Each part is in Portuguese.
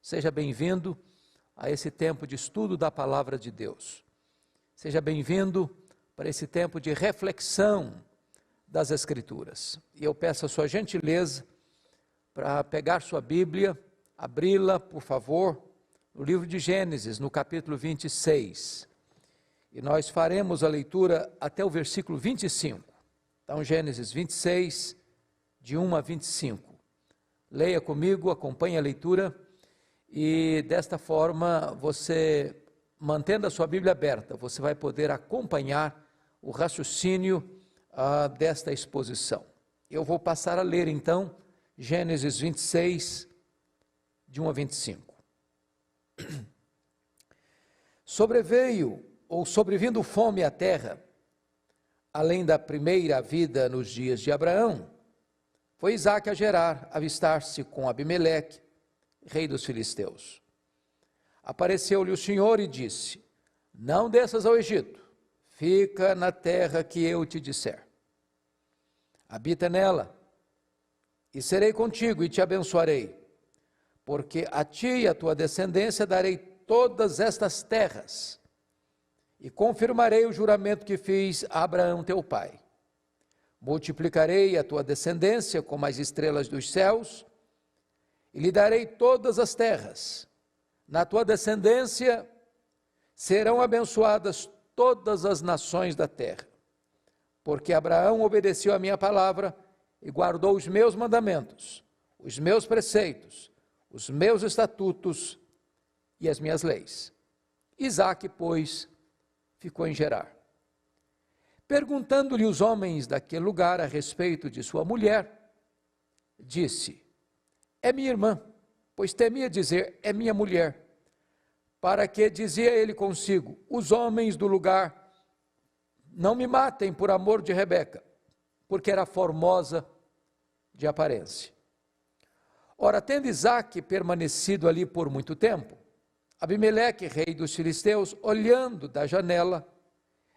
seja bem-vindo a esse tempo de estudo da Palavra de Deus. Seja bem-vindo para esse tempo de reflexão das Escrituras. E eu peço a sua gentileza para pegar sua Bíblia, abri-la, por favor, no livro de Gênesis, no capítulo 26. E nós faremos a leitura até o versículo 25. Então, Gênesis 26, de 1 a 25. Leia comigo, acompanhe a leitura e desta forma você, mantendo a sua Bíblia aberta, você vai poder acompanhar o raciocínio desta exposição. Eu vou passar a ler então Gênesis 26, de 1 a 25. Sobrevindo fome à terra, além da primeira vida nos dias de Abraão, foi Isaque a Gerar, avistar-se com Abimeleque, rei dos filisteus. Apareceu-lhe o Senhor e disse: não desças ao Egito, fica na terra que eu te disser. Habita nela, e serei contigo e te abençoarei, porque a ti e a tua descendência darei todas estas terras, e confirmarei o juramento que fiz a Abraão teu pai. Multiplicarei a tua descendência como as estrelas dos céus, e lhe darei todas as terras. Na tua descendência serão abençoadas todas as nações da terra, porque Abraão obedeceu a minha palavra e guardou os meus mandamentos, os meus preceitos, os meus estatutos e as minhas leis. Isaque, pois, ficou em Gerar. Perguntando-lhe os homens daquele lugar a respeito de sua mulher, disse: é minha irmã, pois temia dizer, é minha mulher. Para que, dizia ele consigo, os homens do lugar não me matem por amor de Rebeca, porque era formosa de aparência. Ora, tendo Isaque permanecido ali por muito tempo, Abimeleque, rei dos filisteus, olhando da janela,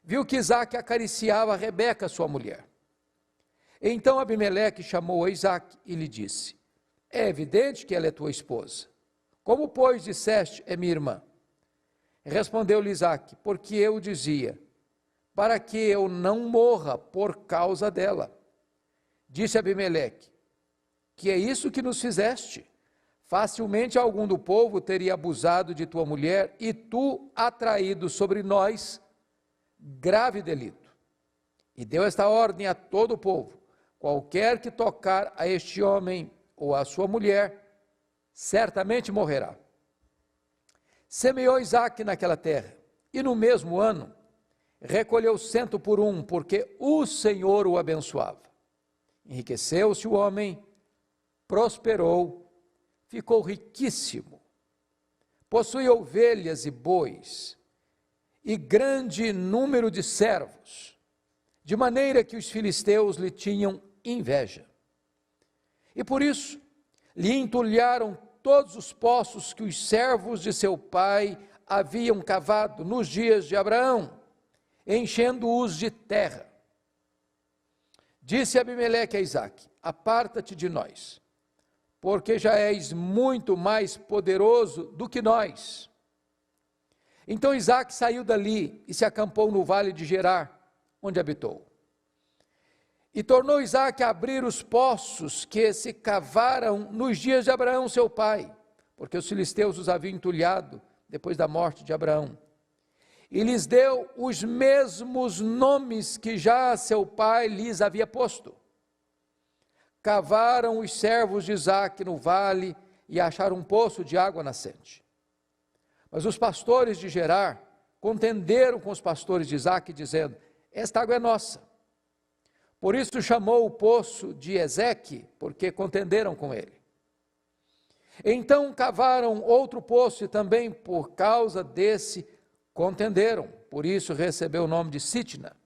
viu que Isaque acariciava Rebeca, sua mulher. Então Abimeleque chamou a Isaque e lhe disse: é evidente que ela é tua esposa. Como, pois, disseste, é minha irmã? Respondeu-lhe Isaque: porque eu dizia, para que eu não morra por causa dela. Disse Abimeleque: que é isso que nos fizeste? Facilmente algum do povo teria abusado de tua mulher, e tu atraído sobre nós grave delito. E deu esta ordem a todo o povo: qualquer que tocar a este homem ou a sua mulher, certamente morrerá. Semeou Isaque naquela terra, e no mesmo ano recolheu 100 por 1, porque o Senhor o abençoava. Enriqueceu-se o homem, prosperou, ficou riquíssimo, possuía ovelhas e bois, e grande número de servos, de maneira que os filisteus lhe tinham inveja. E por isso lhe entulharam todos os poços que os servos de seu pai haviam cavado nos dias de Abraão, enchendo-os de terra. Disse Abimeleque a Isaque: aparta-te de nós, porque já és muito mais poderoso do que nós. Então Isaque saiu dali e se acampou no vale de Gerar, onde habitou. E tornou Isaque a abrir os poços que se cavaram nos dias de Abraão, seu pai, porque os filisteus os haviam entulhado depois da morte de Abraão. E lhes deu os mesmos nomes que já seu pai lhes havia posto. Cavaram os servos de Isaque no vale e acharam um poço de água nascente. Mas os pastores de Gerar contenderam com os pastores de Isaque, dizendo: esta água é nossa. Por isso chamou o poço de Ezeque, porque contenderam com ele. Então cavaram outro poço e também por causa desse contenderam. Por isso recebeu o nome de Sitna.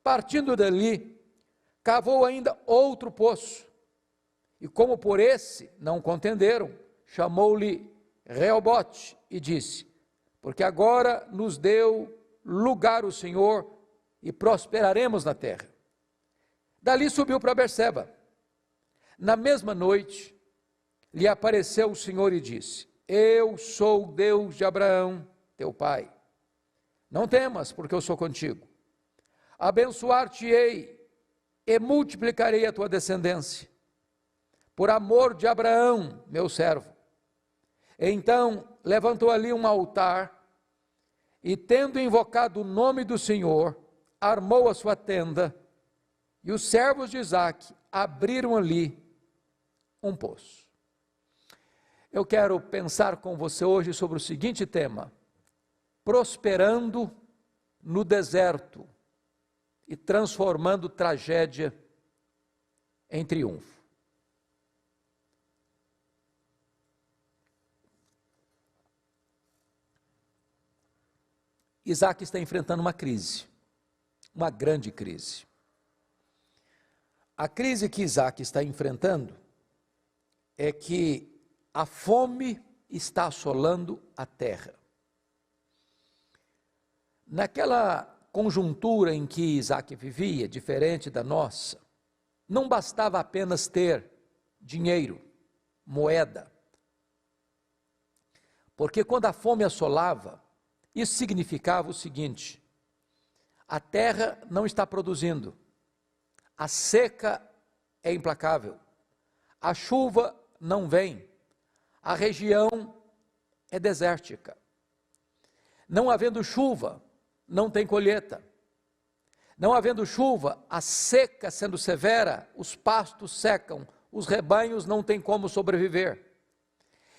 Partindo dali, cavou ainda outro poço. E como por esse não contenderam, chamou-lhe Reobote e disse: porque agora nos deu lugar o Senhor e prosperaremos na terra. Dali subiu para Berseba. Na mesma noite, lhe apareceu o Senhor e disse: eu sou o Deus de Abraão, teu pai. Não temas, porque eu sou contigo. Abençoar-te-ei e multiplicarei a tua descendência, por amor de Abraão, meu servo. Então levantou ali um altar, e tendo invocado o nome do Senhor, armou a sua tenda, e os servos de Isaque abriram ali um poço. Eu quero pensar com você hoje sobre o seguinte tema: prosperando no deserto e transformando tragédia em triunfo. Isaque está enfrentando uma crise, uma grande crise. A crise que Isaque está enfrentando é que a fome está assolando a terra. Naquela conjuntura em que Isaque vivia, diferente da nossa, não bastava apenas ter dinheiro, moeda, porque quando a fome assolava, isso significava o seguinte: a terra não está produzindo, a seca é implacável, a chuva não vem, a região é desértica. Não havendo chuva, não tem colheita. Não havendo chuva, a seca sendo severa, os pastos secam, os rebanhos não têm como sobreviver.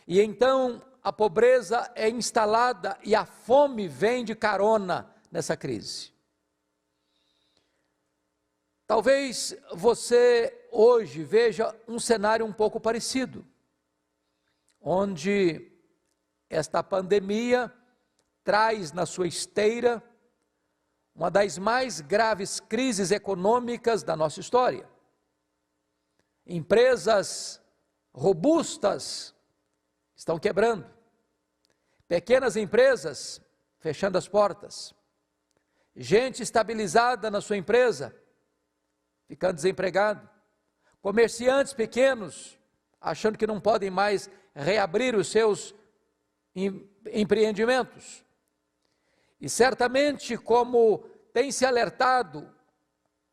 E então a pobreza é instalada e a fome vem de carona nessa crise. Talvez você hoje veja um cenário um pouco parecido, onde esta pandemia traz na sua esteira uma das mais graves crises econômicas da nossa história. Empresas robustas estão quebrando, pequenas empresas fechando as portas, gente estabilizada na sua empresa ficando desempregado, comerciantes pequenos achando que não podem mais reabrir os seus empreendimentos. E certamente, como tem se alertado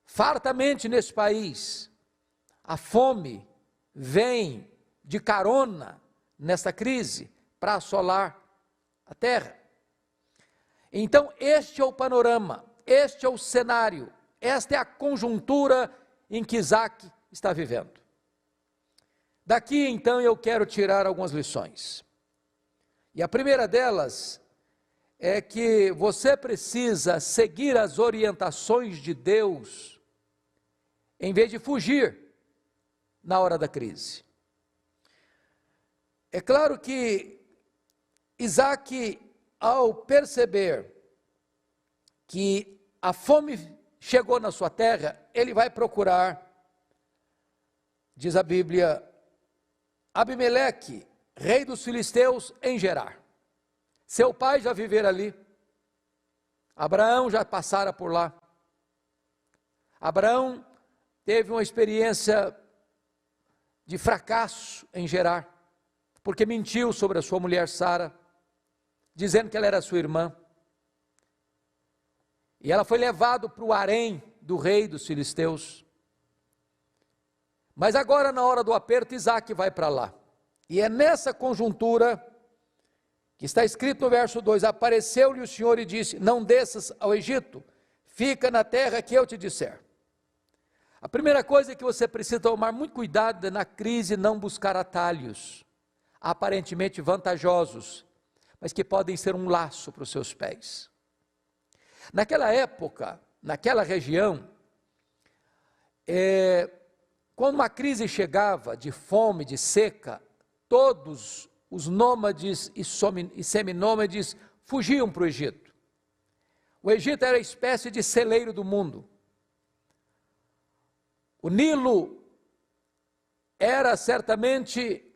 fartamente nesse país, a fome vem de carona nessa crise para assolar a terra. Então este é o panorama, este é o cenário, esta é a conjuntura em que Isaque está vivendo. Daqui então eu quero tirar algumas lições. E a primeira delas é que você precisa seguir as orientações de Deus, em vez de fugir na hora da crise. É claro que Isaque, ao perceber que a fome chegou na sua terra, ele vai procurar, diz a Bíblia, Abimeleque, rei dos filisteus, em Gerar. Seu pai já vivera ali, Abraão já passara por lá. Abraão teve uma experiência de fracasso em Gerar, porque mentiu sobre a sua mulher Sara, dizendo que ela era sua irmã. E ela foi levada para o harém do rei dos filisteus. Mas agora, na hora do aperto, Isaque vai para lá. E é nessa conjuntura que está escrito no verso 2, apareceu-lhe o Senhor e disse, não desças ao Egito, fica na terra que eu te disser. A primeira coisa que você precisa tomar muito cuidado é na crise não buscar atalhos, aparentemente vantajosos, mas que podem ser um laço para os seus pés. Naquela época, naquela região, quando uma crise chegava de fome, de seca, todos os nômades e seminômades fugiam para o Egito. O Egito era a espécie de celeiro do mundo. O Nilo era certamente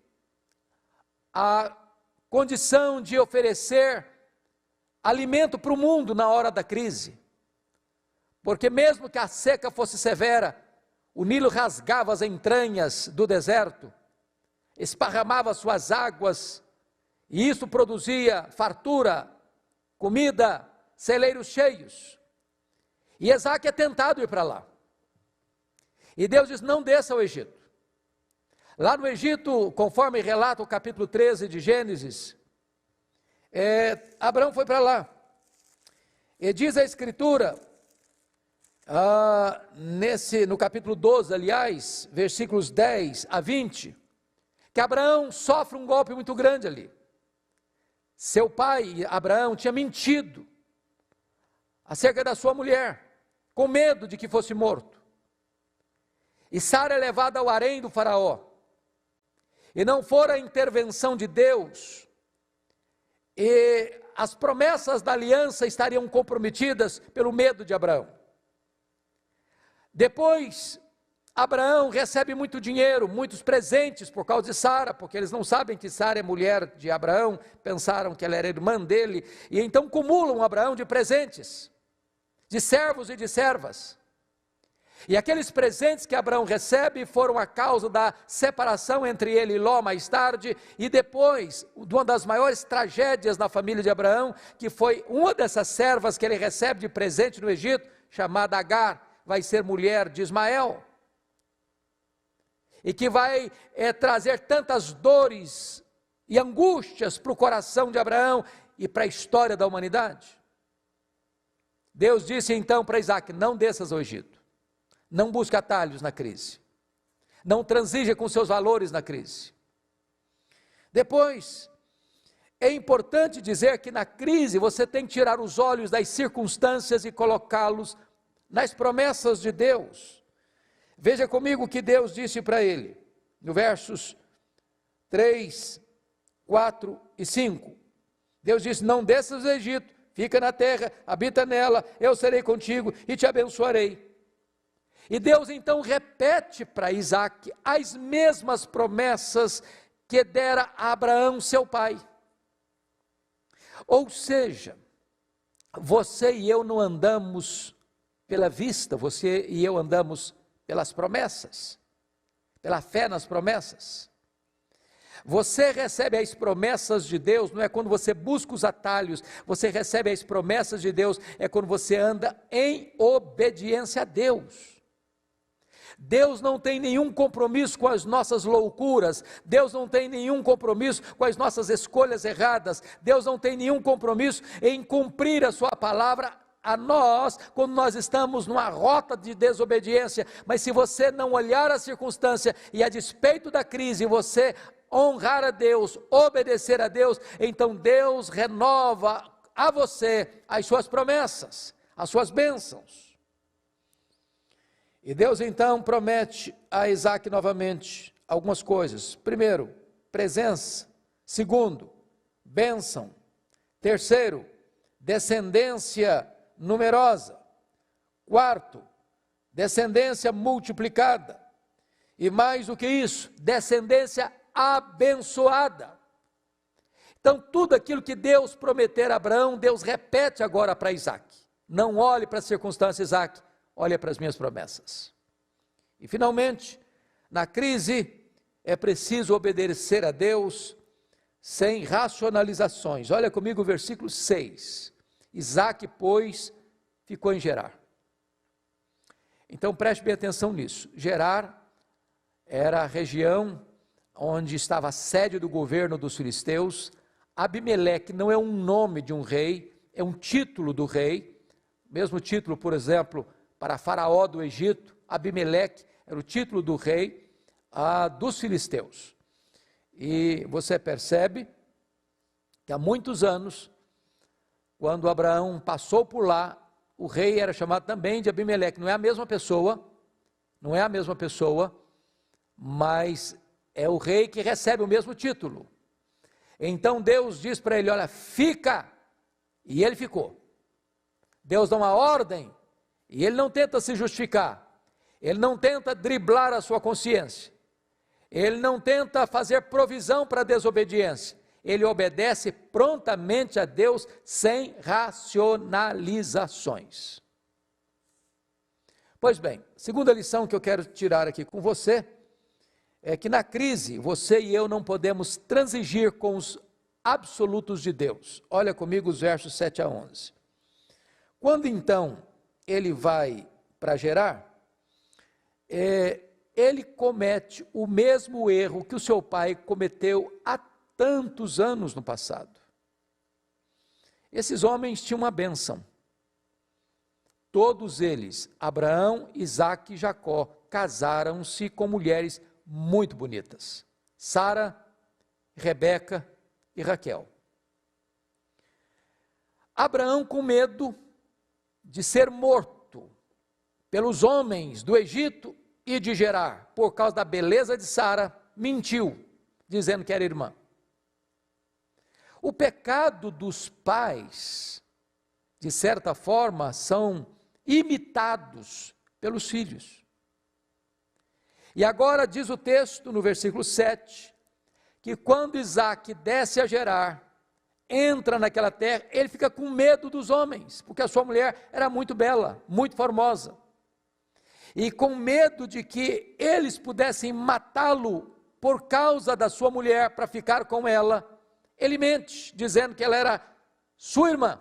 a condição de oferecer alimento para o mundo na hora da crise. Porque mesmo que a seca fosse severa, o Nilo rasgava as entranhas do deserto, esparramava suas águas E isso produzia fartura, comida, celeiros cheios. E Isaque é tentado ir para lá. E Deus diz, não desça ao Egito. Lá no Egito, conforme relata o capítulo 13 de Gênesis, Abraão foi para lá. E diz a Escritura, no capítulo 12, aliás, versículos 10 a 20, que Abraão sofre um golpe muito grande ali. Seu pai, Abraão, tinha mentido acerca da sua mulher, com medo de que fosse morto. E Sara é levada ao harém do faraó. E não fora a intervenção de Deus, e as promessas da aliança estariam comprometidas pelo medo de Abraão. Depois, Abraão recebe muito dinheiro, muitos presentes por causa de Sara, porque eles não sabem que Sara é mulher de Abraão, pensaram que ela era irmã dele, e então cumulam Abraão de presentes, de servos e de servas. E aqueles presentes que Abraão recebe foram a causa da separação entre ele e Ló mais tarde, e depois, uma das maiores tragédias na família de Abraão, que foi uma dessas servas que ele recebe de presente no Egito, chamada Agar, vai ser mulher de Ismael. E que vai trazer tantas dores e angústias para o coração de Abraão e para a história da humanidade. Deus disse então para Isaque, não desças ao Egito, não busque atalhos na crise, não transija com seus valores na crise. Depois, é importante dizer que na crise você tem que tirar os olhos das circunstâncias e colocá-los nas promessas de Deus. Veja comigo o que Deus disse para ele, no versos 3, 4 e 5. Deus disse, não desças do Egito, fica na terra, habita nela, eu serei contigo e te abençoarei. E Deus então repete para Isaque as mesmas promessas que dera a Abraão, seu pai. Ou seja, você e eu não andamos pela vista, você e eu andamos pelas promessas, pela fé nas promessas. Você recebe as promessas de Deus, não é quando você busca os atalhos, você recebe as promessas de Deus, é quando você anda em obediência a Deus. Deus não tem nenhum compromisso com as nossas loucuras, Deus não tem nenhum compromisso com as nossas escolhas erradas, Deus não tem nenhum compromisso em cumprir a sua palavra a nós, quando nós estamos numa rota de desobediência. Mas se você não olhar a circunstância e a despeito da crise, você honrar a Deus, obedecer a Deus, então Deus renova a você as suas promessas, as suas bênçãos. E Deus então promete a Isaque novamente algumas coisas. Primeiro, presença. Segundo, bênção. Terceiro, descendência numerosa. Quarto, descendência multiplicada. E mais do que isso, descendência abençoada. Então tudo aquilo que Deus prometeu a Abraão, Deus repete agora para Isaque. Não olhe para as circunstâncias, Isaque, olhe para as minhas promessas. E finalmente, na crise, é preciso obedecer a Deus sem racionalizações. Olha comigo o versículo 6. Isaque, pois, ficou em Gerar. Então preste bem atenção nisso. Gerar era a região onde estava a sede do governo dos filisteus. Abimeleque não é um nome de um rei, é um título do rei. Mesmo título, por exemplo, para Faraó do Egito, Abimeleque era o título do rei dos filisteus. E você percebe que há muitos anos, quando Abraão passou por lá, o rei era chamado também de Abimeleque. Não é a mesma pessoa, mas é o rei que recebe o mesmo título. Então Deus diz para ele, olha, fica, e ele ficou. Deus dá uma ordem, e ele não tenta se justificar, ele não tenta driblar a sua consciência, ele não tenta fazer provisão para a desobediência, ele obedece prontamente a Deus sem racionalizações. Pois bem, segunda lição que eu quero tirar aqui com você, é que na crise, você e eu não podemos transigir com os absolutos de Deus. Olha comigo os versos 7 a 11. Quando então ele vai para Gerar, ele comete o mesmo erro que o seu pai cometeu há tantos anos no passado. Esses homens tinham uma bênção. Todos eles, Abraão, Isaque e Jacó, casaram-se com mulheres muito bonitas. Sara, Rebeca e Raquel. Abraão, com medo de ser morto pelos homens do Egito e de Gerar, por causa da beleza de Sara, mentiu, dizendo que era irmã. O pecado dos pais, de certa forma, são imitados pelos filhos. E agora diz o texto, no versículo 7, que quando Isaque desce a Gerar, entra naquela terra, ele fica com medo dos homens, porque a sua mulher era muito bela, muito formosa. E com medo de que eles pudessem matá-lo por causa da sua mulher, para ficar com ela, ele mente, dizendo que ela era sua irmã.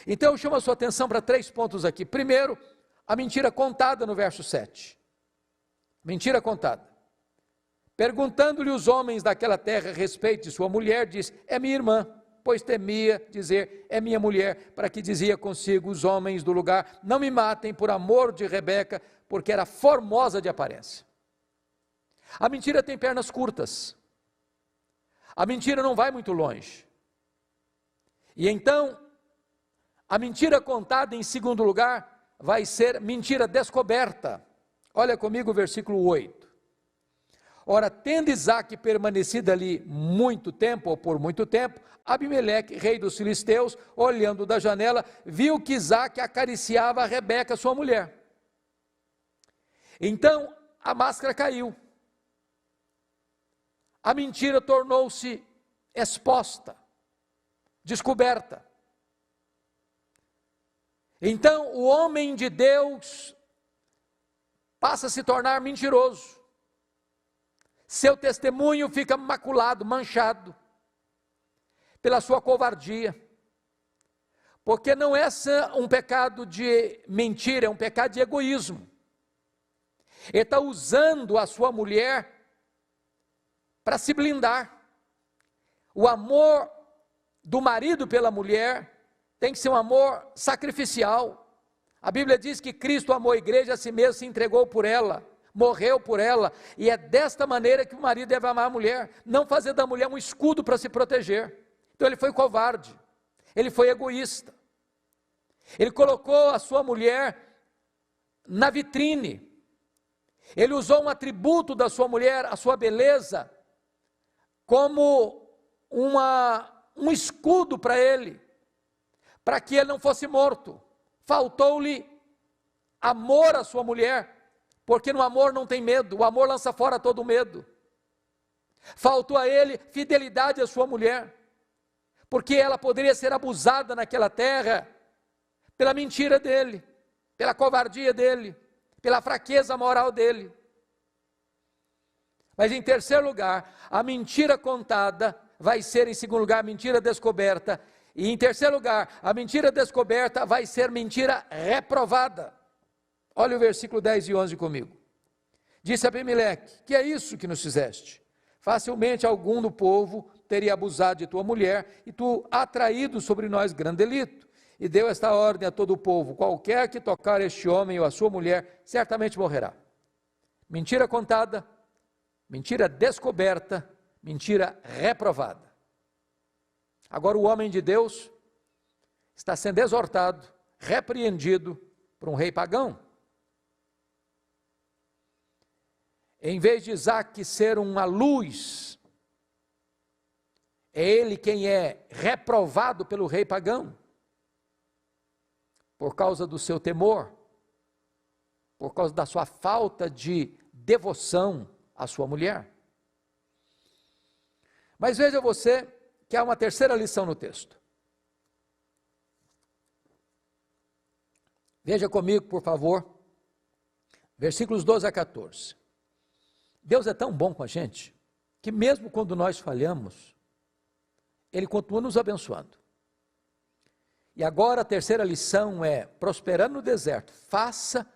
Então eu chamo a sua atenção para 3 pontos aqui. Primeiro, a mentira contada no verso 7. Mentira contada. Perguntando-lhe os homens daquela terra a respeito de sua mulher, diz: é minha irmã, pois temia dizer, é minha mulher, para que dizia consigo os homens do lugar, não me matem por amor de Rebeca, porque era formosa de aparência. A mentira tem pernas curtas. A mentira não vai muito longe. E então, a mentira contada em segundo lugar, vai ser mentira descoberta. Olha comigo o versículo 8. Ora, tendo Isaque permanecido ali muito tempo, ou por muito tempo, Abimeleque, rei dos filisteus, olhando da janela, viu que Isaque acariciava a Rebeca, sua mulher. Então, a máscara caiu. A mentira tornou-se exposta, descoberta. Então, o homem de Deus passa a se tornar mentiroso. Seu testemunho fica maculado, manchado, pela sua covardia. Porque não é um pecado de mentira, é um pecado de egoísmo. Ele está usando a sua mulher para se blindar. O amor do marido pela mulher tem que ser um amor sacrificial. A Bíblia diz que Cristo amou a igreja, a si mesmo se entregou por ela, morreu por ela, e é desta maneira que o marido deve amar a mulher, não fazer da mulher um escudo para se proteger. Então ele foi covarde, ele foi egoísta, ele colocou a sua mulher na vitrine, ele usou um atributo da sua mulher, a sua beleza, como um escudo para ele, para que ele não fosse morto. Faltou-lhe amor à sua mulher, porque no amor não tem medo, o amor lança fora todo medo. Faltou a ele fidelidade à sua mulher, porque ela poderia ser abusada naquela terra pela mentira dele, pela covardia dele, pela fraqueza moral dele. Mas em terceiro lugar, a mentira contada vai ser, em segundo lugar, a mentira descoberta. E em terceiro lugar, a mentira descoberta vai ser mentira reprovada. Olha o versículo 10 e 11 comigo. Disse Abimeleque: que é isso que nos fizeste? Facilmente algum do povo teria abusado de tua mulher, e tu atraído sobre nós grande delito. E deu esta ordem a todo o povo: qualquer que tocar este homem ou a sua mulher, certamente morrerá. Mentira contada, mentira descoberta, mentira reprovada. Agora o homem de Deus está sendo exortado, repreendido por um rei pagão. Em vez de Isaque ser uma luz, é ele quem é reprovado pelo rei pagão, por causa do seu temor, por causa da sua falta de devoção à sua mulher. Mas veja você que há uma terceira lição no texto. Veja comigo, por favor, versículos 12 a 14. Deus é tão bom com a gente, que mesmo quando nós falhamos, Ele continua nos abençoando. E agora a terceira lição é, prosperando no deserto, faça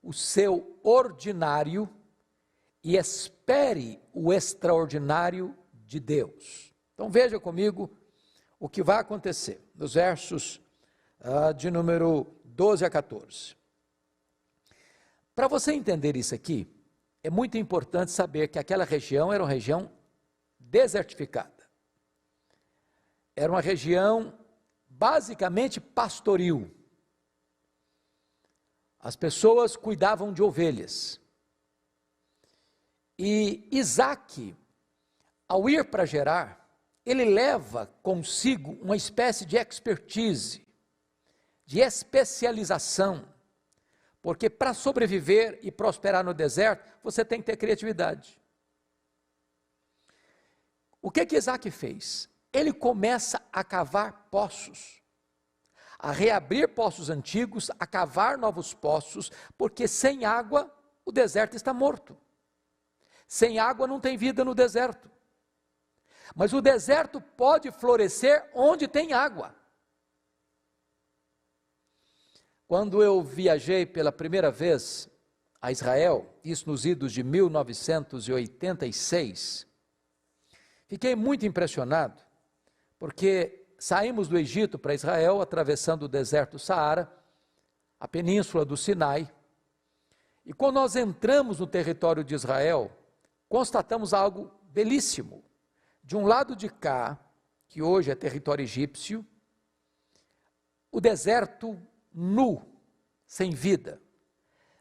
o seu ordinário e espere o extraordinário de Deus. Então veja comigo o que vai acontecer, nos versos de número 12 a 14. Para você entender isso aqui, é muito importante saber que aquela região era uma região desertificada. Era uma região basicamente pastoril. As pessoas cuidavam de ovelhas. E Isaac, ao ir para Gerar, ele leva consigo uma espécie de expertise, de especialização, porque para sobreviver e prosperar no deserto, você tem que ter criatividade. O que Isaac fez? Ele começa a cavar poços, a reabrir poços antigos, a cavar novos poços, porque sem água o deserto está morto. Sem água não tem vida no deserto. Mas o deserto pode florescer onde tem água. Quando eu viajei pela primeira vez a Israel, isso nos idos de 1986, fiquei muito impressionado, porque saímos do Egito para Israel, atravessando o deserto Saara, a península do Sinai, e quando nós entramos no território de Israel, constatamos algo belíssimo. De um lado de cá, que hoje é território egípcio, o deserto nu, sem vida.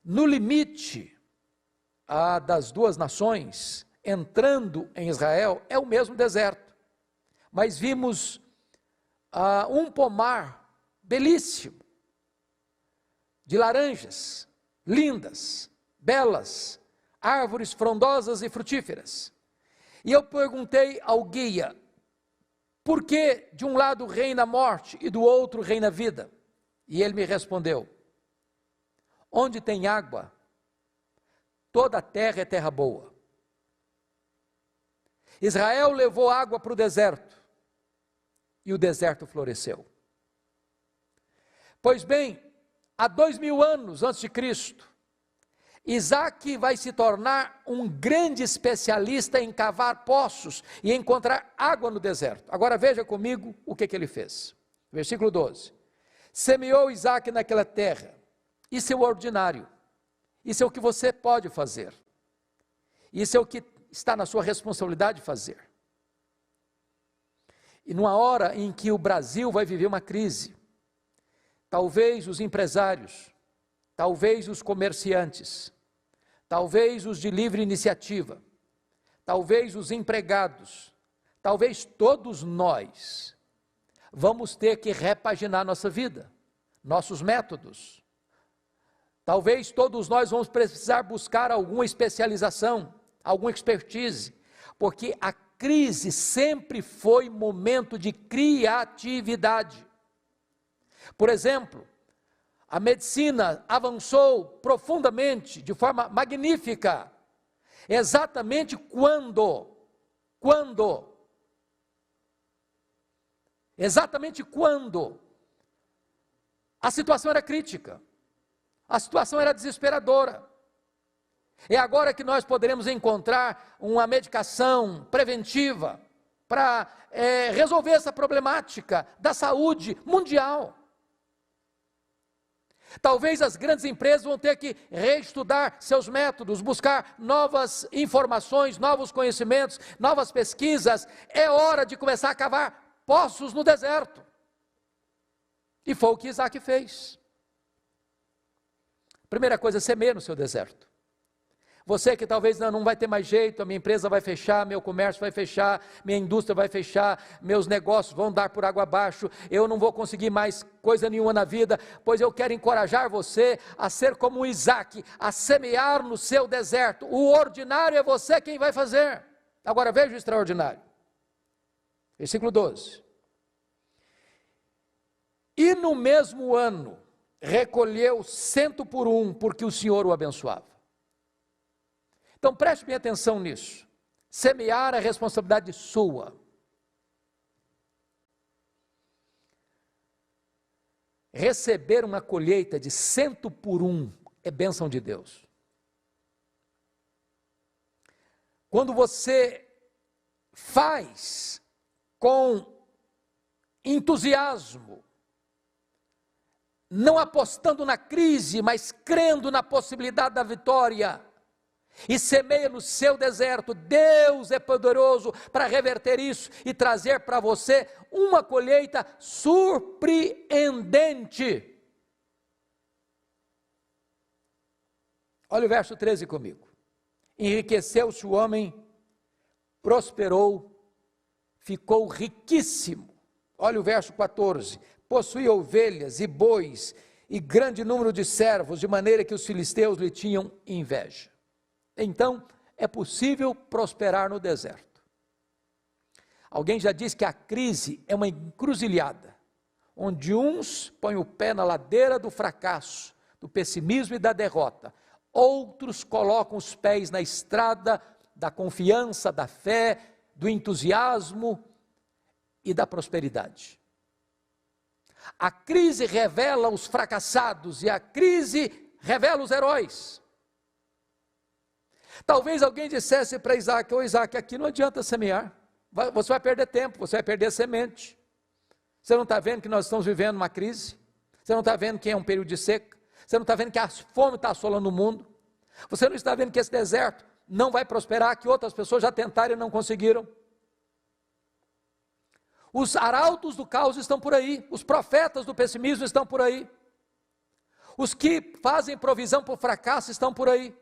No limite das duas nações, entrando em Israel, é o mesmo deserto. Mas vimos um pomar belíssimo, de laranjas, lindas, belas, árvores frondosas e frutíferas. E eu perguntei ao guia, por que de um lado reina a morte e do outro reina a vida? E ele me respondeu, onde tem água, toda a terra é terra boa. Israel levou água para o deserto, e o deserto floresceu. Pois bem, há 2000 anos antes de Cristo, Isaac vai se tornar um grande especialista em cavar poços e encontrar água no deserto. Agora veja comigo o que ele fez. Versículo 12. Semeou Isaac naquela terra. Isso é o ordinário. Isso é o que você pode fazer. Isso é o que está na sua responsabilidade de fazer. E numa hora em que o Brasil vai viver uma crise, talvez os empresários, talvez os comerciantes, talvez os de livre iniciativa, talvez os empregados, talvez todos nós vamos ter que repaginar nossa vida, nossos métodos. Talvez todos nós vamos precisar buscar alguma especialização, alguma expertise, porque a crise sempre foi momento de criatividade. Por exemplo, a medicina avançou profundamente, de forma magnífica, exatamente quando a situação era crítica, a situação era desesperadora. É agora que nós poderemos encontrar uma medicação preventiva para resolver essa problemática da saúde mundial. Talvez as grandes empresas vão ter que reestudar seus métodos, buscar novas informações, novos conhecimentos, novas pesquisas. É hora de começar a cavar poços no deserto. E foi o que Isaac fez. Primeira coisa, semeie no seu deserto. Você que talvez não vai ter mais jeito, a minha empresa vai fechar, meu comércio vai fechar, minha indústria vai fechar, meus negócios vão dar por água abaixo, eu não vou conseguir mais coisa nenhuma na vida, pois eu quero encorajar você a ser como Isaac, a semear no seu deserto. O ordinário é você quem vai fazer. Agora veja o extraordinário. Versículo 12. E no mesmo ano, recolheu 100 por 1, porque o Senhor o abençoava. Então preste bem atenção nisso. Semear é responsabilidade sua. receber uma colheita de 100 por 1 é bênção de Deus. Quando você faz com entusiasmo, não apostando na crise, mas crendo na possibilidade da vitória, e semeia no seu deserto, Deus é poderoso para reverter isso e trazer para você uma colheita surpreendente. Olha o verso 13 comigo. Enriqueceu-se o homem, prosperou, ficou riquíssimo. Olha o verso 14. Possuía ovelhas e bois e grande número de servos, de maneira que os filisteus lhe tinham inveja. Então, é possível prosperar no deserto. Alguém já disse que a crise é uma encruzilhada, onde uns põem o pé na ladeira do fracasso, do pessimismo e da derrota, outros colocam os pés na estrada da confiança, da fé, do entusiasmo e da prosperidade. A crise revela os fracassados e a crise revela os heróis. Talvez alguém dissesse para Isaac: ô Isaac, aqui não adianta semear, você vai perder tempo, você vai perder semente. Você não está vendo que nós estamos vivendo uma crise? Você não está vendo que é um período de seca? Você não está vendo que a fome está assolando o mundo? Você não está vendo que esse deserto não vai prosperar, que outras pessoas já tentaram e não conseguiram? Os arautos do caos estão por aí, os profetas do pessimismo estão por aí, os que fazem provisão para o fracasso estão por aí.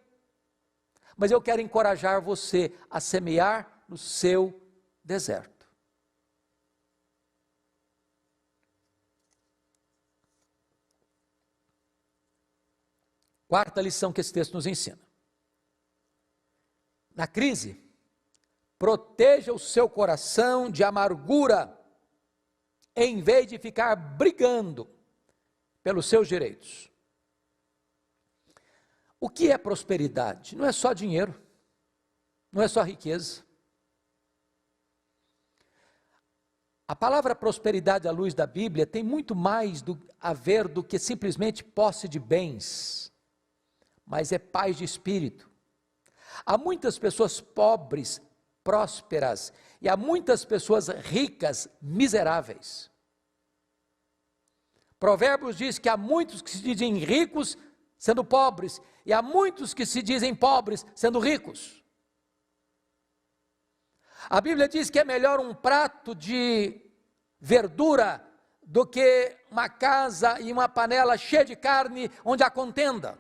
Mas eu quero encorajar você a semear no seu deserto. Quarta lição que esse texto nos ensina. Na crise, proteja o seu coração de amargura, em vez de ficar brigando pelos seus direitos. O que é prosperidade? Não é só dinheiro, não é só riqueza. A palavra prosperidade à luz da Bíblia tem muito mais a ver do que simplesmente posse de bens, mas é paz de espírito. Há muitas pessoas pobres, prósperas, e há muitas pessoas ricas, miseráveis. Provérbios diz que há muitos que se dizem ricos sendo pobres, e há muitos que se dizem pobres sendo ricos. A Bíblia diz que é melhor um prato de verdura do que uma casa e uma panela cheia de carne onde há contenda.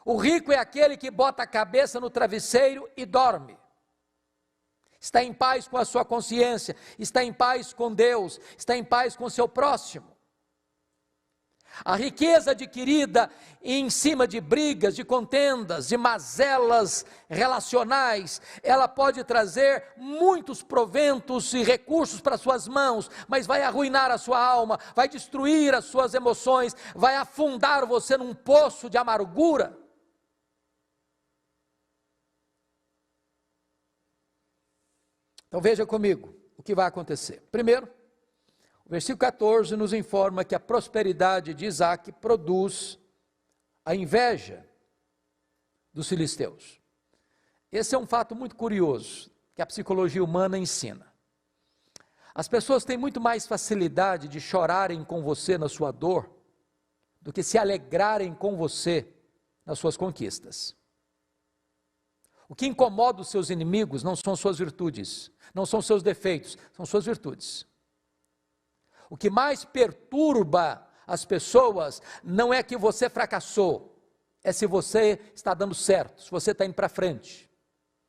O rico é aquele que bota a cabeça no travesseiro e dorme. Está em paz com a sua consciência, está em paz com Deus, está em paz com o seu próximo. A riqueza adquirida em cima de brigas, de contendas, de mazelas relacionais, ela pode trazer muitos proventos e recursos para suas mãos, mas vai arruinar a sua alma, vai destruir as suas emoções, vai afundar você num poço de amargura. Então veja comigo o que vai acontecer. Primeiro, o versículo 14 nos informa que a prosperidade de Isaac produz a inveja dos filisteus. Esse é um fato muito curioso que a psicologia humana ensina. As pessoas têm muito mais facilidade de chorarem com você na sua dor do que se alegrarem com você nas suas conquistas. O que incomoda os seus inimigos não são suas virtudes, não são seus defeitos, são suas virtudes. O que mais perturba as pessoas não é que você fracassou, é se você está dando certo, se você está indo para frente,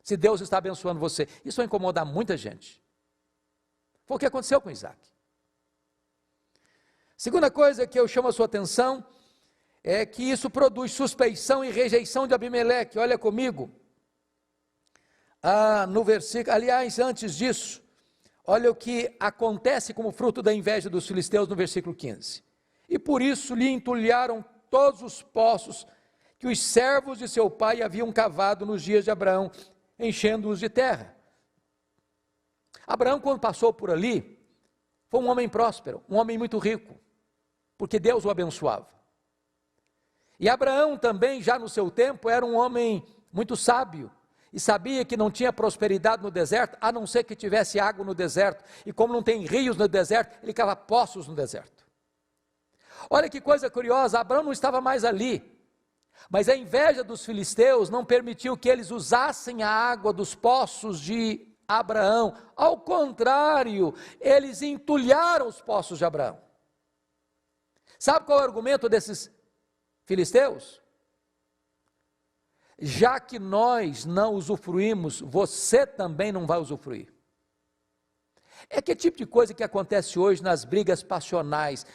se Deus está abençoando você. Isso vai incomodar muita gente. Foi o que aconteceu com Isaac. Segunda coisa que eu chamo a sua atenção é que isso produz suspeição e rejeição de Abimeleque. Olha comigo, no versículo, aliás, antes disso, olha o que acontece como fruto da inveja dos filisteus no versículo 15. E por isso lhe entulharam todos os poços que os servos de seu pai haviam cavado nos dias de Abraão, enchendo-os de terra. Abraão, quando passou por ali, Foi um homem próspero, um homem muito rico, porque Deus o abençoava. E Abraão também, já no seu tempo, era um homem muito sábio, e sabia que não tinha prosperidade no deserto, a não ser que tivesse água no deserto, e como não tem rios no deserto, ele cava poços no deserto. Olha que coisa curiosa, Abraão não estava mais ali, mas a inveja dos filisteus não permitiu que eles usassem a água dos poços de Abraão, ao contrário, eles entulharam os poços de Abraão. Sabe qual é o argumento desses filisteus? Já que nós não usufruímos, você também não vai usufruir. É que tipo de coisa que acontece hoje nas brigas passionais.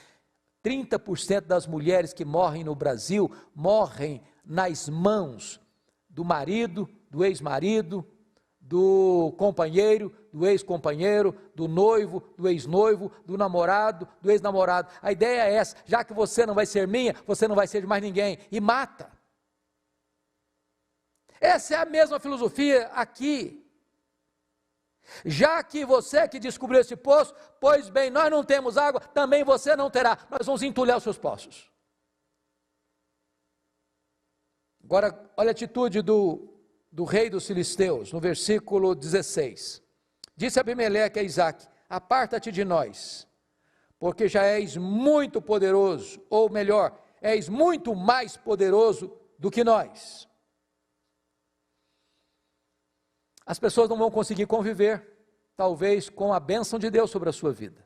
30% das mulheres que morrem no Brasil, morrem nas mãos do marido, do ex-marido, do companheiro, do ex-companheiro, do noivo, do ex-noivo, do namorado, do ex-namorado. A ideia é essa, já que você não vai ser minha, você não vai ser de mais ninguém, e mata. Essa é a mesma filosofia aqui. Já que você que descobriu esse poço, pois bem, nós não temos água, também você não terá, nós vamos entulhar os seus poços. Agora, olha a atitude do rei dos filisteus, no versículo 16. Disse Abimeleque a Isaque: aparta-te de nós, porque já és muito poderoso, ou melhor, és muito mais poderoso do que nós. As pessoas não vão conseguir conviver, talvez, com a bênção de Deus sobre a sua vida.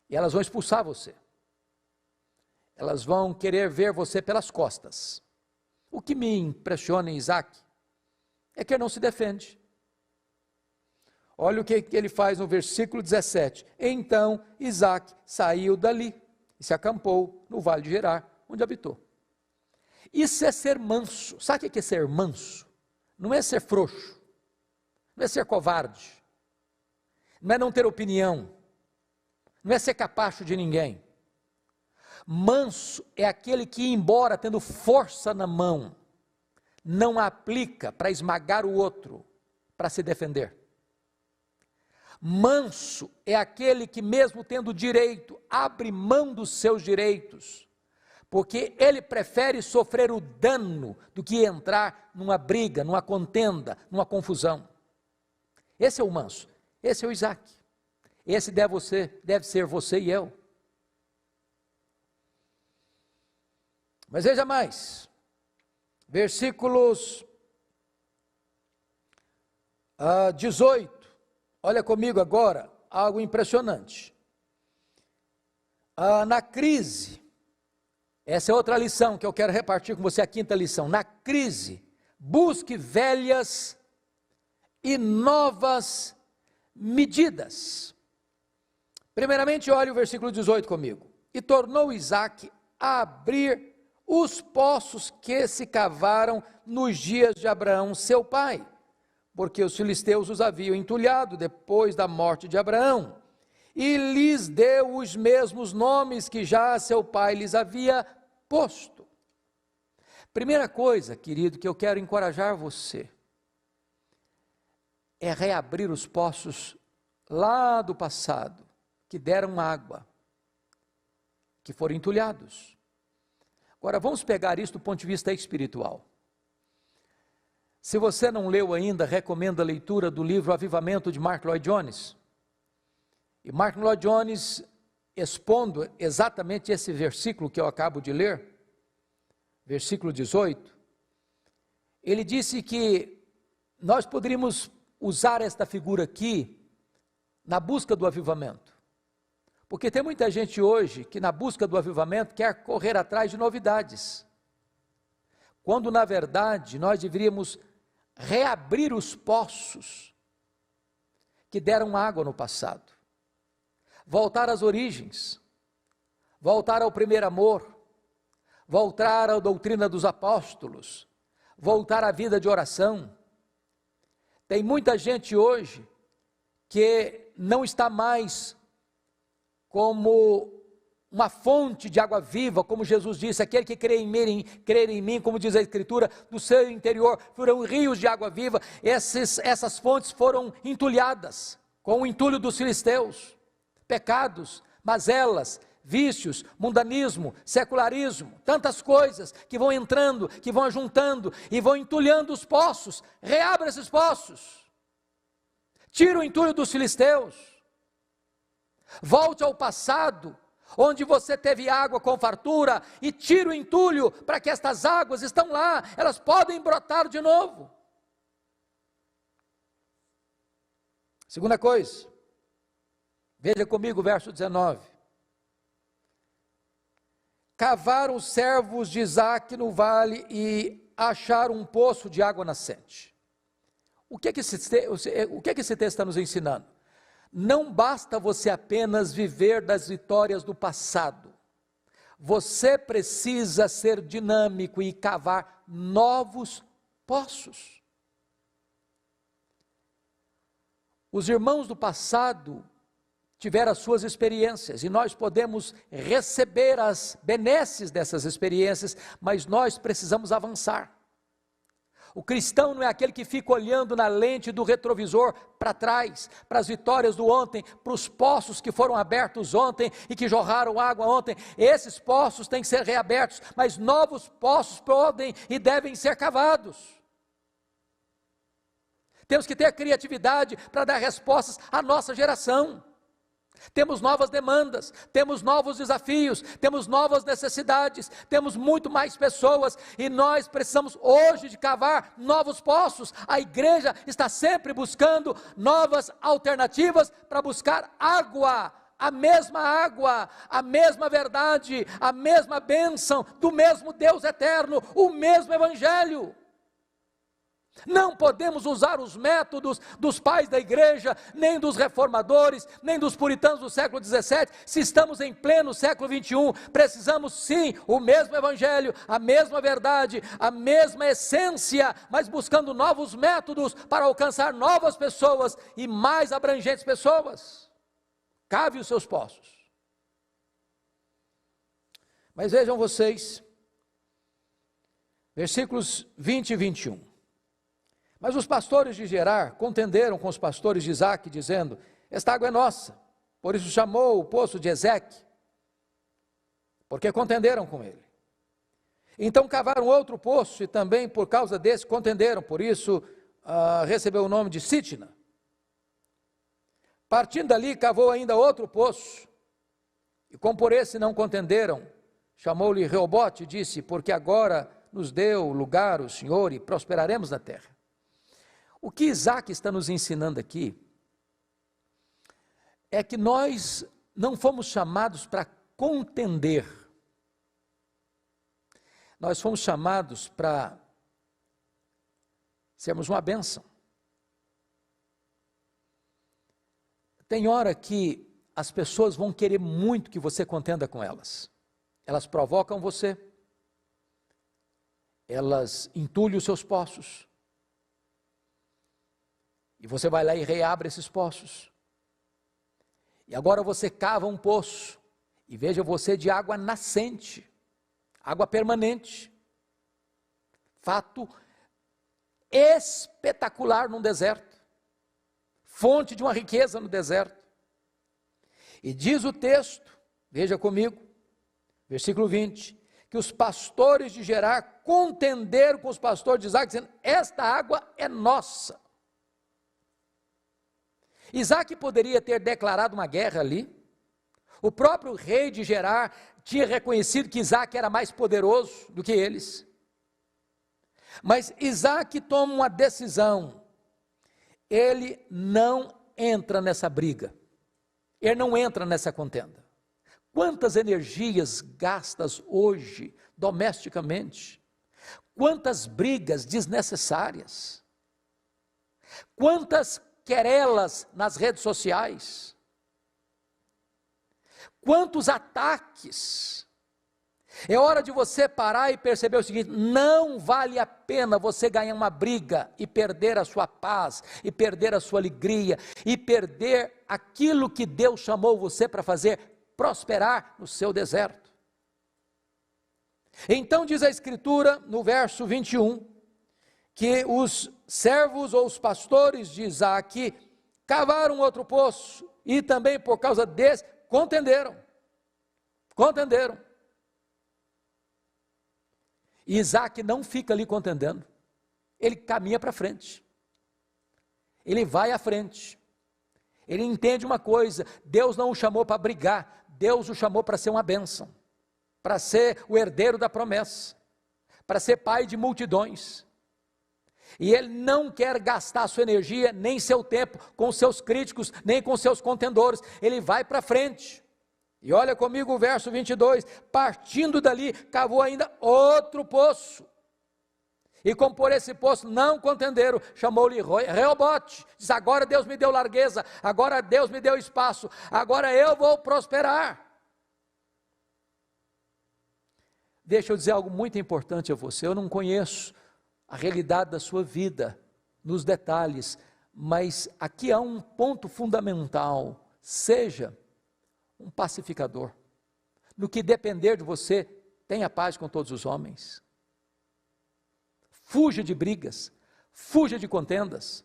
E elas vão expulsar você. Elas vão querer ver você pelas costas. O que me impressiona em Isaque é que ele não se defende. Olha o que ele faz no versículo 17. Então Isaque saiu dali e se acampou no vale de Gerar, onde habitou. Isso é ser manso. Sabe o que é ser manso? Não é ser frouxo, não é ser covarde, não é não ter opinião, não é ser capacho de ninguém. Manso é aquele que, embora tendo força na mão, não a aplica para esmagar o outro, para se defender. Manso é aquele que, mesmo tendo direito, abre mão dos seus direitos, porque ele prefere sofrer o dano do que entrar numa briga, numa contenda, numa confusão. Esse é o manso, esse é o Isaque, esse deve ser você e eu. Mas veja mais, versículos 18, olha comigo agora, algo impressionante. Na crise, essa é outra lição que eu quero repartir com você, a quinta lição. Na crise, busque velhas e novas medidas. Primeiramente, olhe o versículo 18 comigo. E tornou Isaque a abrir os poços que se cavaram nos dias de Abraão, seu pai, porque os filisteus os haviam entulhado depois da morte de Abraão. E lhes deu os mesmos nomes que já seu pai lhes havia posto. Primeira coisa, querido, que eu quero encorajar você, é reabrir os poços lá do passado, que deram água, que foram entulhados. Agora, vamos pegar isso do ponto de vista espiritual. Se você não leu ainda, recomendo a leitura do livro Avivamento, de Mark Lloyd Jones. E Mark Lloyd Jones, expondo exatamente esse versículo que eu acabo de ler, versículo 18, ele disse que nós poderíamos usar esta figura aqui na busca do avivamento. Porque tem muita gente hoje que, na busca do avivamento, quer correr atrás de novidades, quando na verdade nós deveríamos reabrir os poços que deram água no passado, voltar às origens, voltar ao primeiro amor, voltar à doutrina dos apóstolos, voltar à vida de oração. Tem muita gente hoje que não está mais como uma fonte de água viva, como Jesus disse: aquele que crer em mim, como diz a Escritura, do seu interior fluirão rios de água viva. Essas fontes foram entulhadas com o entulho dos filisteus. pecados, mazelas, vícios, mundanismo, secularismo, tantas coisas que vão entrando, que vão juntando e vão entulhando os poços. Reabra esses poços, tira o entulho dos filisteus, volte ao passado, onde você teve água com fartura, e tira o entulho, para que estas águas estão lá, elas podem brotar de novo. Segunda coisa, veja comigo o verso 19. Cavaram os servos de Isaque no vale e acharam um poço de água nascente. O que esse texto está nos ensinando? Não basta você apenas viver das vitórias do passado. Você precisa ser dinâmico e cavar novos poços. Os irmãos do passado tiveram as suas experiências e nós podemos receber as benesses dessas experiências, mas nós precisamos avançar. O cristão não é aquele que fica olhando na lente do retrovisor para trás, para as vitórias do ontem, para os poços que foram abertos ontem e que jorraram água ontem. Esses poços têm que ser reabertos, mas novos poços podem e devem ser cavados. Temos que ter criatividade para dar respostas à nossa geração. Temos novas demandas, temos novos desafios, temos novas necessidades, temos muito mais pessoas e nós precisamos hoje de cavar novos poços. A igreja está sempre buscando novas alternativas para buscar água, a mesma verdade, a mesma bênção do mesmo Deus eterno, o mesmo evangelho. Não podemos usar os métodos dos pais da igreja, nem dos reformadores, nem dos puritanos do século XVII, se estamos em pleno século XXI, precisamos sim, o mesmo evangelho, a mesma verdade, a mesma essência, mas buscando novos métodos para alcançar novas pessoas e mais abrangentes pessoas. Cave os seus poços. Mas vejam vocês, versículos 20 e 21. Mas os pastores de Gerar contenderam com os pastores de Isaque, dizendo: esta água é nossa. Por isso chamou o poço de Ezeque, porque contenderam com ele. Então cavaram outro poço, e também por causa desse contenderam, por isso recebeu o nome de Sitna. Partindo dali, cavou ainda outro poço, e como por esse não contenderam, chamou-lhe Reobote e disse: porque agora nos deu lugar o Senhor e prosperaremos na terra. O que Isaque está nos ensinando aqui é que nós não fomos chamados para contender, nós fomos chamados para sermos uma bênção. Tem hora que as pessoas vão querer muito que você contenda com elas, elas provocam você, elas entulham os seus poços, e você vai lá e reabre esses poços. E agora você cava um poço, e veja você de água nascente, água permanente. Fato espetacular num deserto, fonte de uma riqueza no deserto. E diz o texto, veja comigo, versículo 20, que os pastores de Gerar contenderam com os pastores de Isaque, dizendo: esta água é nossa. Isaque poderia ter declarado uma guerra ali. O próprio rei de Gerar tinha reconhecido que Isaque era mais poderoso do que eles. Mas Isaque toma uma decisão. Ele não entra nessa briga. Ele não entra nessa contenda. Quantas energias gastas hoje domesticamente? Quantas brigas desnecessárias? Quantas querelas nas redes sociais, quantos ataques. É hora de você parar e perceber o seguinte: não vale a pena você ganhar uma briga e perder a sua paz, e perder a sua alegria, e perder aquilo que Deus chamou você para fazer, prosperar no seu deserto. Então diz a Escritura, no verso 21, que os servos ou os pastores de Isaque cavaram outro poço, e também por causa desse, contenderam. E Isaac não fica ali contendendo, ele caminha para frente, ele vai à frente, ele entende uma coisa: Deus não o chamou para brigar, Deus o chamou para ser uma bênção, para ser o herdeiro da promessa, para ser pai de multidões. E ele não quer gastar sua energia, nem seu tempo com seus críticos, nem com seus contendores, ele vai para frente. E olha comigo o verso 22, partindo dali, cavou ainda outro poço, e como por esse poço não contenderam, chamou-lhe Reobote, diz: agora Deus me deu largueza, agora Deus me deu espaço, agora eu vou prosperar. Deixa eu dizer algo muito importante a você, eu não conheço a realidade da sua vida, nos detalhes, mas aqui há um ponto fundamental: seja um pacificador, no que depender de você, tenha paz com todos os homens, fuja de brigas, fuja de contendas,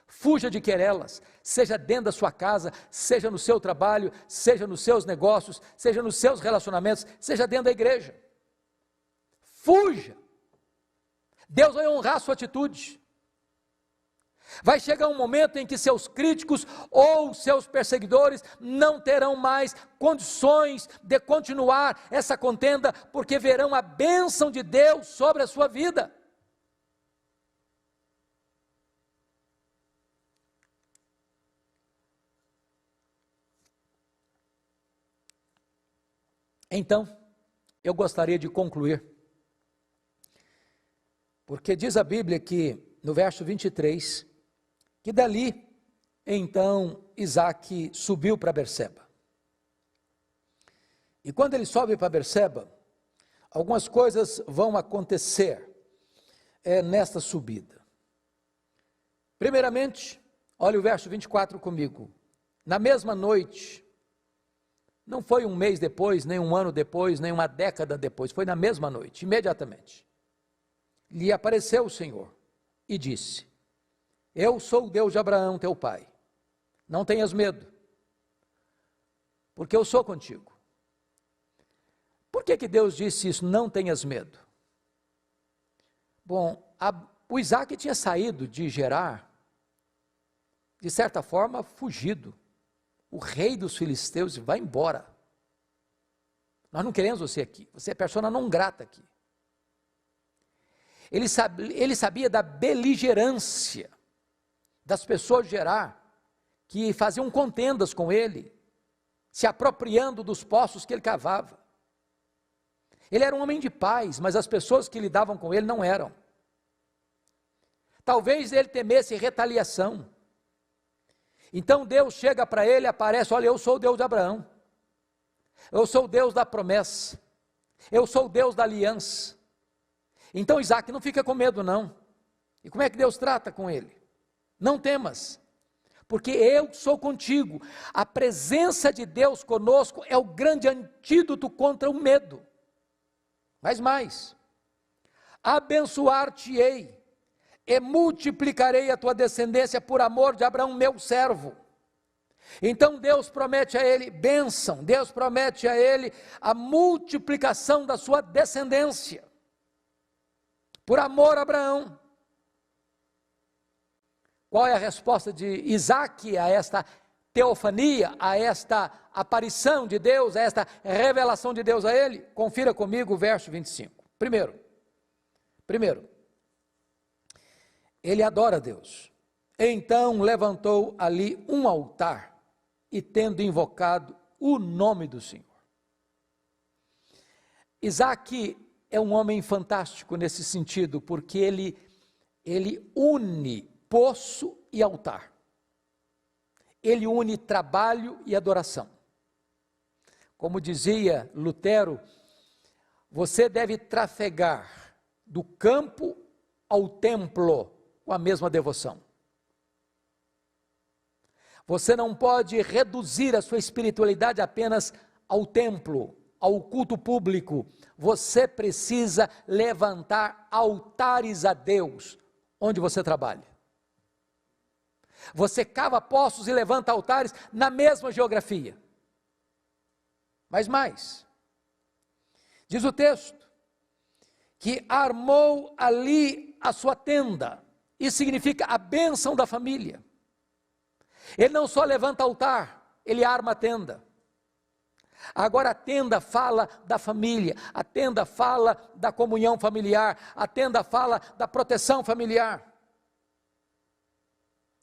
fuja de querelas, seja dentro da sua casa, seja no seu trabalho, seja nos seus negócios, seja nos seus relacionamentos, seja dentro da igreja, fuja. Deus vai honrar a sua atitude. Vai chegar um momento em que seus críticos ou seus perseguidores não terão mais condições de continuar essa contenda, porque verão a bênção de Deus sobre a sua vida. Então, eu gostaria de concluir, porque diz a Bíblia que, no verso 23, que dali, então, Isaac subiu para Berseba. E quando ele sobe para Berseba, algumas coisas vão acontecer nesta subida. Primeiramente, olha o verso 24 comigo. Na mesma noite, não foi um mês depois, nem um ano depois, nem uma década depois, foi na mesma noite, imediatamente. Lhe apareceu o Senhor e disse: eu sou o Deus de Abraão, teu pai, não tenhas medo, porque eu sou contigo. Por que Deus disse isso, não tenhas medo? Bom, o Isaac tinha saído de Gerar, de certa forma fugido. O rei dos filisteus vai embora, nós não queremos você aqui, você é persona não grata aqui. Ele sabia da beligerância das pessoas de Gerar, que faziam contendas com ele, se apropriando dos poços que ele cavava. Ele era um homem de paz, mas as pessoas que lidavam com ele não eram. Talvez ele temesse retaliação. Então Deus chega para ele e aparece: olha, eu sou o Deus de Abraão, eu sou o Deus da promessa, eu sou o Deus da aliança. Então Isaac não fica com medo não. E como é que Deus trata com ele? Não temas, porque eu sou contigo. A presença de Deus conosco é o grande antídoto contra o medo. Mas mais, abençoar-te-ei e multiplicarei a tua descendência por amor de Abraão, meu servo. Então Deus promete a ele bênção, Deus promete a ele a multiplicação da sua descendência, por amor a Abraão. Qual é a resposta de Isaac a esta teofania, a esta aparição de Deus, a esta revelação de Deus a ele? Confira comigo o verso 25. Primeiro, ele adora a Deus. Então levantou ali um altar e tendo invocado o nome do Senhor. Isaac é um homem fantástico nesse sentido, porque ele une poço e altar. Ele une trabalho e adoração. Como dizia Lutero, você deve trafegar do campo ao templo com a mesma devoção. Você não pode reduzir a sua espiritualidade apenas ao templo, ao culto público. Você precisa levantar altares a Deus onde você trabalha. Você cava poços e levanta altares na mesma geografia. Mas mais, diz o texto, que armou ali a sua tenda. Isso significa a bênção da família. Ele não só levanta altar, ele arma a tenda. Agora a tenda fala da família, a tenda fala da comunhão familiar, a tenda fala da proteção familiar.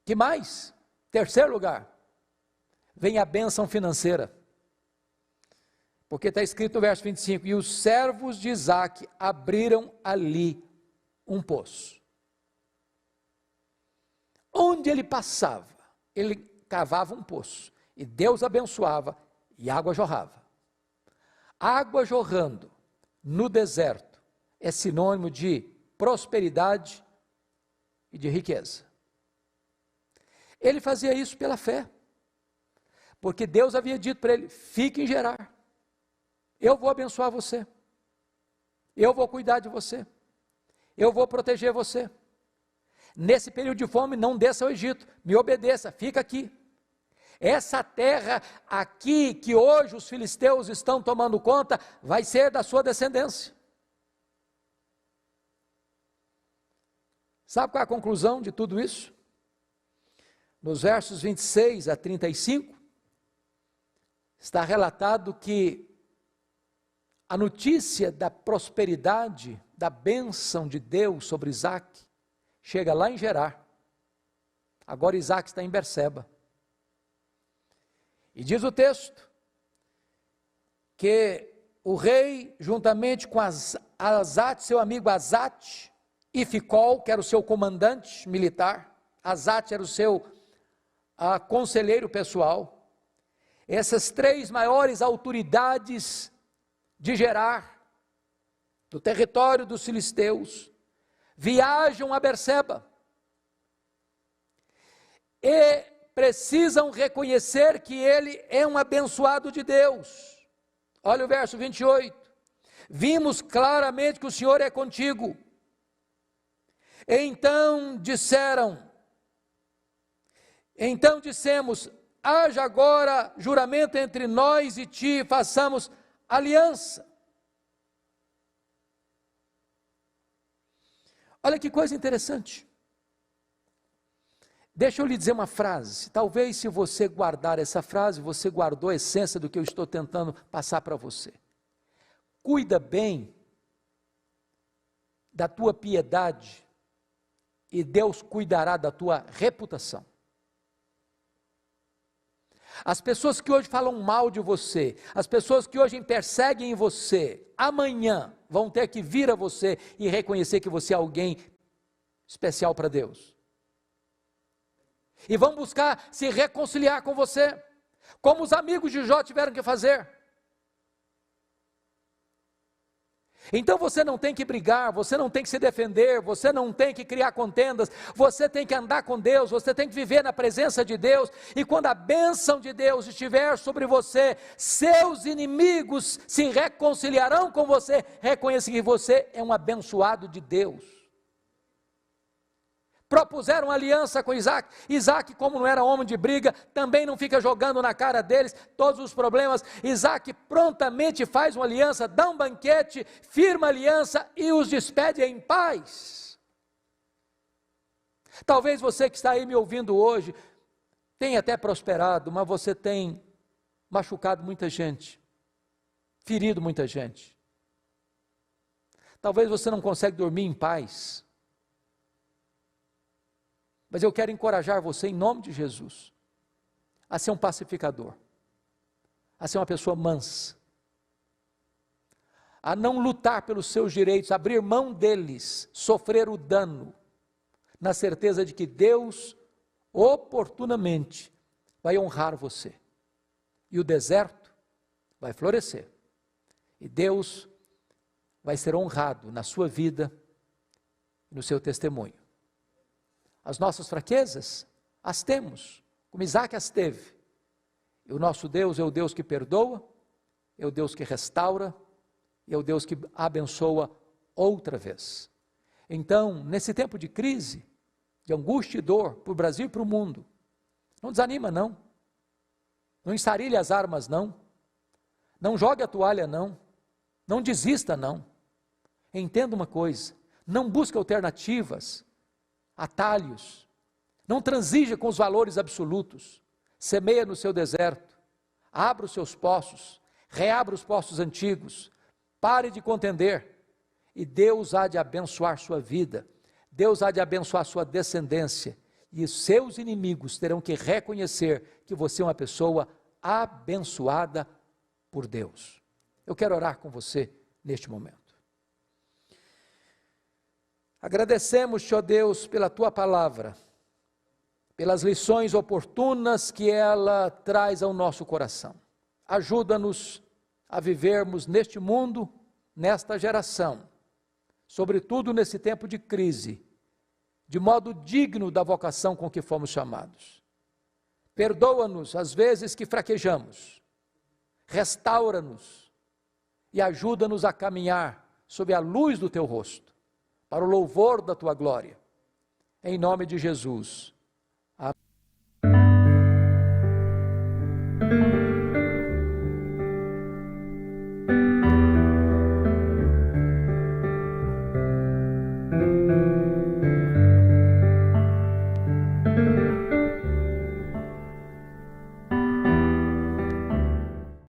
Que mais? Terceiro lugar, vem a bênção financeira. Porque está escrito no verso 25, e os servos de Isaque abriram ali um poço. Onde ele passava, ele cavava um poço, e Deus abençoava, e água jorrava. Água jorrando no deserto é sinônimo de prosperidade e de riqueza. Ele fazia isso pela fé, porque Deus havia dito para ele, fique em Gerar, eu vou abençoar você, eu vou cuidar de você, eu vou proteger você. Nesse período de fome, não desça ao Egito, me obedeça, fica aqui. Essa terra aqui, que hoje os filisteus estão tomando conta, vai ser da sua descendência. Sabe qual é a conclusão de tudo isso? Nos versos 26 a 35, está relatado que a notícia da prosperidade, da bênção de Deus sobre Isaque, chega lá em Gerar. Agora Isaque está em Berseba. E diz o texto, que o rei, juntamente com Azate, seu amigo Azate, e Ficol, que era o seu comandante militar, Azate era o seu conselheiro pessoal, essas três maiores autoridades de Gerar, do território dos filisteus, viajam a Berseba, e precisam reconhecer que ele é um abençoado de Deus. Olha o verso 28, vimos claramente que o Senhor é contigo. Então dissemos, haja agora juramento entre nós e ti, façamos aliança. Olha que coisa interessante. Deixa eu lhe dizer uma frase, talvez se você guardar essa frase, você guardou a essência do que eu estou tentando passar para você. Cuida bem da tua piedade e Deus cuidará da tua reputação. As pessoas que hoje falam mal de você, as pessoas que hoje perseguem você, amanhã vão ter que vir a você e reconhecer que você é alguém especial para Deus. E vão buscar se reconciliar com você, como os amigos de Jó tiveram que fazer. Então você não tem que brigar, você não tem que se defender, você não tem que criar contendas, você tem que andar com Deus, você tem que viver na presença de Deus, e quando a bênção de Deus estiver sobre você, seus inimigos se reconciliarão com você, reconhecem que você é um abençoado de Deus. Propuseram aliança com Isaque. Isaque, como não era homem de briga, também não fica jogando na cara deles todos os problemas. Isaque prontamente faz uma aliança, dá um banquete, firma aliança e os despede em paz. Talvez você que está aí me ouvindo hoje, tenha até prosperado, mas você tem machucado muita gente, ferido muita gente. Talvez você não consegue dormir em paz. Mas eu quero encorajar você, em nome de Jesus, a ser um pacificador, a ser uma pessoa mansa, a não lutar pelos seus direitos, abrir mão deles, sofrer o dano, na certeza de que Deus, oportunamente, vai honrar você, e o deserto vai florescer, e Deus vai ser honrado na sua vida, e no seu testemunho. As nossas fraquezas, as temos, como Isaque as teve. E o nosso Deus é o Deus que perdoa, é o Deus que restaura, é o Deus que abençoa outra vez. Então, nesse tempo de crise, de angústia e dor, para o Brasil e para o mundo, Não desanima, não. Não ensarilhe as armas, não. Não jogue a toalha, não. Não desista, não. Entenda uma coisa, não busque alternativas, atalhos. Não transija com os valores absolutos. Semeia no seu deserto. Abra os seus poços. Reabra os poços antigos. Pare de contender. E Deus há de abençoar sua vida. Deus há de abençoar sua descendência. E os seus inimigos terão que reconhecer que você é uma pessoa abençoada por Deus. Eu quero orar com você neste momento. Agradecemos-te, ó Deus, pela tua palavra, pelas lições oportunas que ela traz ao nosso coração. Ajuda-nos a vivermos neste mundo, nesta geração, sobretudo nesse tempo de crise, de modo digno da vocação com que fomos chamados. Perdoa-nos as vezes que fraquejamos, restaura-nos e ajuda-nos a caminhar sob a luz do teu rosto, para o louvor da tua glória. Em nome de Jesus.